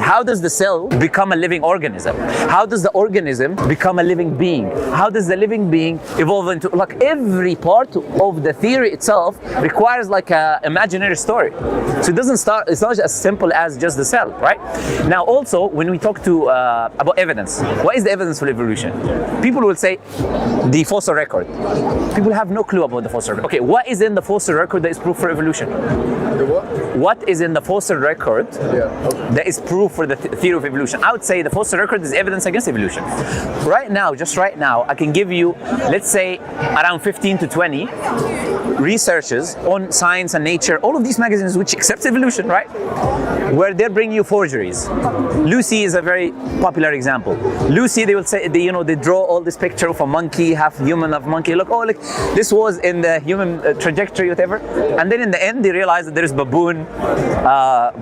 How does the cell become a living organism? How does the organism become a living being? How does the living being evolve into, like, every part of the theory itself requires like a imaginary story. So it doesn't start, it's not as simple as just the cell, right? Now also, when we talk to about evidence, what is the evidence for evolution? People will say the fossil record. People have no clue about the fossil record. Okay, what is in the fossil record that is proof for evolution? The what? What is in the fossil record that is proof for the theory of evolution? I would say the fossil record is evidence against evolution. Right now, just right now, I can give you, let's say, around 15 to 20 researches on Science and Nature, all of these magazines which accept evolution, right? Where they bring you forgeries. Lucy is a very popular example. Lucy, they will say, they draw all this picture of a monkey, half human, half monkey. Look, this was in the human trajectory, whatever. And then in the end, they realize that there is baboon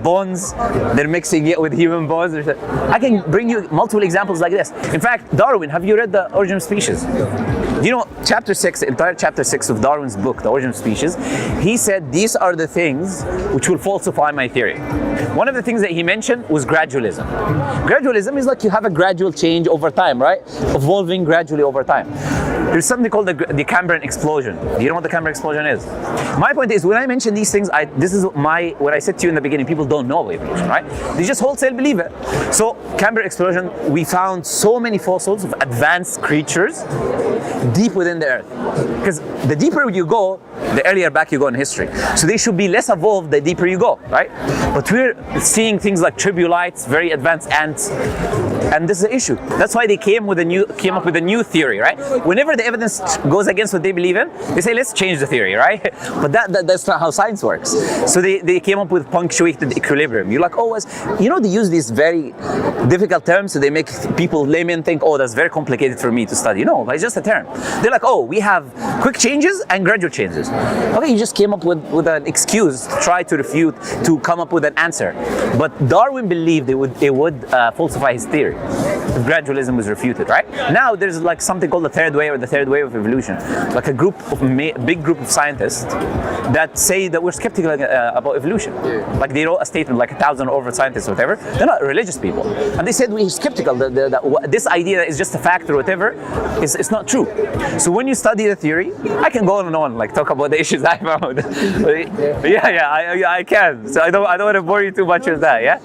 bones. They're mixing it with human bones. I can bring you multiple examples like this. In fact, Darwin, have you read The Origin of Species? Chapter 6, the entire chapter 6 of Darwin's book, The Origin of Species, he said these are the things which will falsify my theory. One of the things that he mentioned was gradualism. Gradualism is like you have a gradual change over time, right? Evolving gradually over time. There's something called the Cambrian explosion. Do you know what the Cambrian explosion is? My point is, when I mention these things, what I said to you in the beginning, people don't know about evolution, right? They just wholesale believe it. So, Cambrian explosion, we found so many fossils of advanced creatures deep within the earth. Because the deeper you go, the earlier back you go in history. So they should be less evolved the deeper you go, right? But we're seeing things like tribulites, very advanced ants, and this is the issue. That's why they came up with a new theory, right? Whenever the evidence goes against what they believe in, they say, let's change the theory, right? But that's not how science works. So they came up with punctuated equilibrium. You're like, they use these very difficult terms, so they make people, laymen, think, that's very complicated for me to study. No, it's just a term. They're like, we have quick changes and gradual changes. Okay, you just came up with an excuse to try to refute, to come up with an answer. But Darwin believed it would falsify his theory if gradualism was refuted, right? Now there's like something called the third wave, or the third wave of evolution, like a big group of scientists that say that we're skeptical about evolution. Like they wrote a statement, like 1,000 over scientists or whatever. They're not religious people, and they said we're skeptical that this idea is just a fact or whatever. It's not true. So when you study the theory, I can go on and on, like talk about the issues I found. I can. So I don't want to bore you too much with that. Yeah.